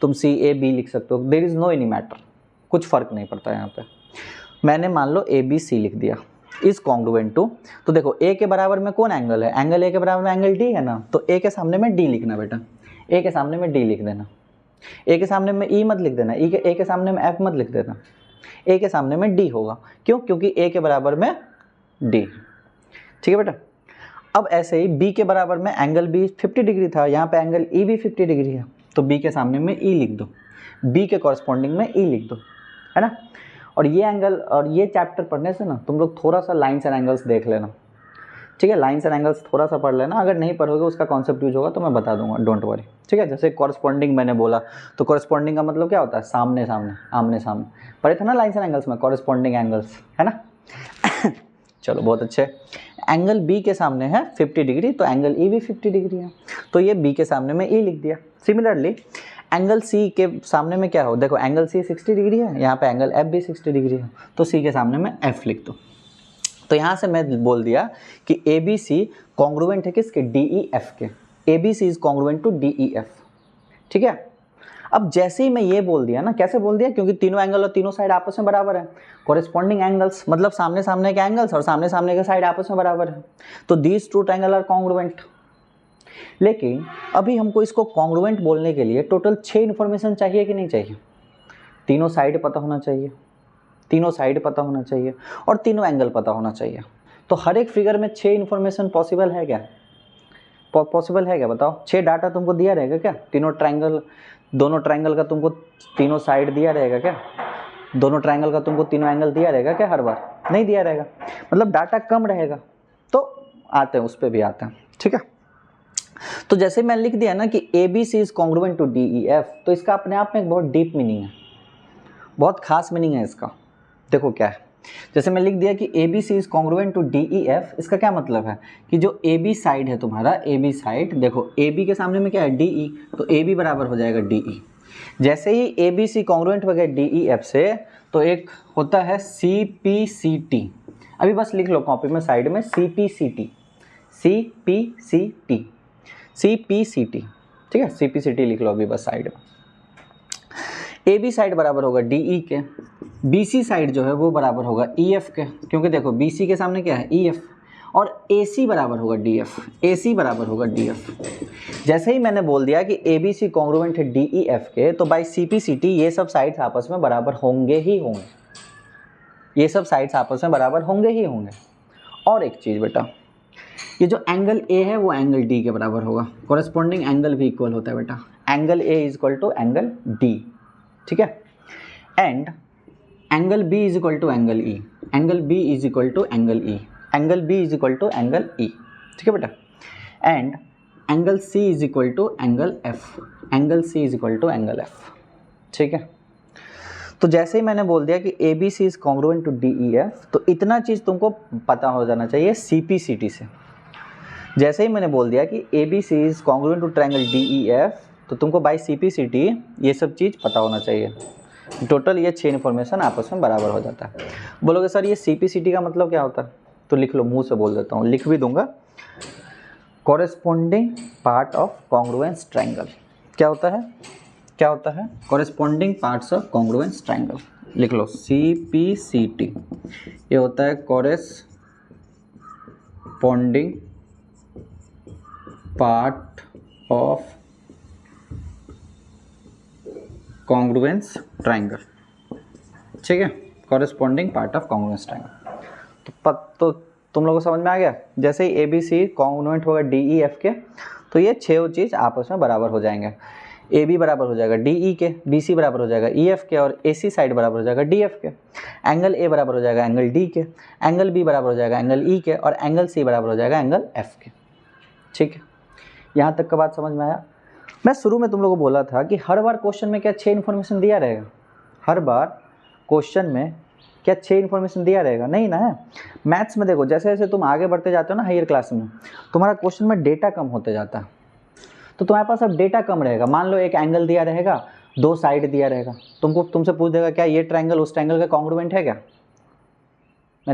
तुम सी A B लिख सकते हो, there is no any matter, कुछ फ़र्क नहीं पड़ता यहाँ पे। मैंने मान लो ए बी सी लिख दिया, इज कॉन्ग्रुएंट टू, तो देखो ए के बराबर में कौन एंगल है, एंगल ए के बराबर में एंगल डी है ना, तो ए के सामने में डी लिखना बेटा, ए के सामने में डी लिख देना, ए के सामने में ई मत लिख देना, ए के सामने में एफ मत लिख देना, ए के सामने में डी होगा, क्यों, क्योंकि ए के बराबर में डी। ठीक है बेटा। अब ऐसे ही बी के बराबर में एंगल बी 50 डिग्री था, यहाँ पे एंगल ई भी 50 डिग्री है, तो बी के सामने में ई लिख दो, बी के कॉरस्पॉन्डिंग में ई लिख दो, है ना। और ये एंगल और ये चैप्टर पढ़ने से ना तुम लोग थोड़ा सा लाइन्स एंड एंगल्स देख लेना, ठीक है, लाइन्स एंड एंगल्स थोड़ा सा पढ़ लेना, अगर नहीं पढ़ोगे उसका कॉन्सेप्ट यूज होगा तो मैं बता दूंगा, डोंट वरी। ठीक है, जैसे कॉरस्पॉन्डिंग मैंने बोला, तो कॉरस्पॉन्डिंग का मतलब क्या होता है, सामने सामने, आमने सामने, पढ़े थे ना लाइन्स एंड एंगल्स में, कॉरस्पॉन्डिंग एंगल्स, है ना। चलो बहुत अच्छे। एंगल बी के सामने है 50 डिग्री, तो एंगल ई भी 50 डिग्री है, तो ये बी के सामने में ई लिख दिया। सिमिलरली एंगल सी के सामने में क्या हो, देखो एंगल सी 60 डिग्री है, यहाँ पे एंगल एफ भी 60 डिग्री है, तो सी के सामने में एफ लिख दो। तो यहाँ से मैं बोल दिया कि ए बी सी कॉन्ग्रुएंट है किसके, डी ई एफ के, A B C is congruent to D E F. ठीक है। अब जैसे ही मैं ये बोल दिया ना, कैसे बोल दिया, क्योंकि तीनों एंगल और तीनों साइड आपस में बराबर है, कॉरेस्पॉन्डिंग एंगल्स मतलब सामने सामने के एंगल्स और सामने सामने के साइड आपस में बराबर है, तो these two triangle are congruent. लेकिन अभी हमको इसको कॉन्ग्रुएंट बोलने के लिए टोटल 6 इन्फॉर्मेशन चाहिए कि नहीं चाहिए, तीनों साइड पता होना चाहिए, तीनों साइड पता होना चाहिए और तीनों एंगल पता होना चाहिए। तो हर एक फिगर में 6 इन्फॉर्मेशन पॉसिबल है क्या, पॉसिबल है क्या बताओ, 6 डाटा तुमको दिया रहेगा क्या, तीनों ट्रायंगल, दोनों ट्रायंगल का तुमको तीनों साइड दिया रहेगा क्या, दोनों ट्रायंगल का तुमको तीनों एंगल दिया रहेगा क्या, हर बार नहीं दिया रहेगा, मतलब डाटा कम रहेगा। तो आते हैं उस पर भी आते हैं। ठीक है, तो जैसे मैं लिख दिया ना कि A B C is congruent to D E F, तो इसका अपने आप में एक बहुत डीप मीनिंग है, बहुत खास मीनिंग है इसका। देखो क्या है, जैसे मैं लिख दिया कि A B C is congruent to D E F, इसका क्या मतलब है कि जो ए बी साइड है तुम्हारा, ए बी साइड, देखो ए बी के सामने में क्या है, डी ई, तो ए बी बराबर हो जाएगा डी ई। जैसे ही ए बी सी कॉन्ग्रुएंट हो गया डी ई एफ से, तो एक होता है सी पी सी टी, अभी बस लिख लो कॉपी में साइड में, C P C T, C P C T, C P C T. ठीक है, सी पी सी टी लिख लो अभी बस साइड में। ए बी साइड बराबर होगा डी ई के, बी सी साइड जो है वो बराबर होगा ई एफ के, क्योंकि देखो बी सी के सामने क्या है, ई एफ, और ए सी बराबर होगा डी एफ, ए सी बराबर होगा डी एफ। जैसे ही मैंने बोल दिया कि ए बी सी कॉन्ग्रुएंट है डी ई एफ के, तो by C P C T ये सब साइड्स आपस में बराबर होंगे ही होंगे, ये सब साइड्स आपस में बराबर होंगे ही होंगे। और एक चीज़ बेटा, ये जो एंगल ए है वो एंगल डी के बराबर होगा, कॉरेस्पॉन्डिंग एंगल भी इक्वल होता है बेटा, angle A is equal to angle D. ठीक है, and angle B is equal to angle E, angle B is equal to angle E, angle B is equal to angle E. ठीक है बेटा, and angle C is equal to angle F, angle C is equal to angle F. ठीक है, तो जैसे ही मैंने बोल दिया कि A B C is congruent to D E F, तो इतना चीज़ तुमको पता हो जाना चाहिए सी पी सी टी से। जैसे ही मैंने बोल दिया कि A B C is congruent to triangle D E F, तो तुमको by C P C T ये सब चीज़ पता होना चाहिए। टोटल ये 6 इन्फॉर्मेशन आपस में बराबर हो जाता है। बोलोगे सर ये सी पी सी टी का मतलब क्या होता है, तो लिख लो, मुंह से बोल देता हूँ, लिख भी दूंगा, corresponding part of congruence triangle. क्या होता है, क्या होता है, corresponding parts of congruence triangle. लिख लो सी पी सी टी, ये होता है corresponding part of congruence triangle. ठीक है, corresponding part of congruence triangle. तो तुम लोगों को समझ में आ गया, जैसे ही ए बी सी कॉन्ग्रुएंट होगा डी ई एफ के, तो ये 6 चीज़ आपस में बराबर हो जाएंगे, ए बी बराबर हो जाएगा डी ई के, बी सी बराबर हो जाएगा ई एफ के, और ए सी साइड बराबर हो जाएगा डी एफ के, एंगल ए बराबर हो जाएगा एंगल डी के, एंगल बी बराबर हो जाएगा एंगल ई के, और एंगल सी बराबर हो जाएगा एंगल एफ के। ठीक है, यहाँ तक का बात समझ में आया। मैं शुरू में तुम लोगों को बोला था कि हर बार क्वेश्चन में क्या 6 इन्फॉर्मेशन दिया रहेगा, हर बार क्वेश्चन में क्या 6 इन्फॉर्मेशन दिया रहेगा, नहीं ना है। मैथ्स में देखो जैसे जैसे तुम आगे बढ़ते जाते हो ना हायर क्लास में, तुम्हारा क्वेश्चन में डेटा कम होते जाता है, तो तुम्हारे पास अब डेटा कम रहेगा। मान लो एक एंगल दिया रहेगा, 2 साइड दिया रहेगा, तुमसे पूछ देगा क्या ये ट्रायंगल उस ट्रायंगल का कॉन्ग्रुएंट है क्या,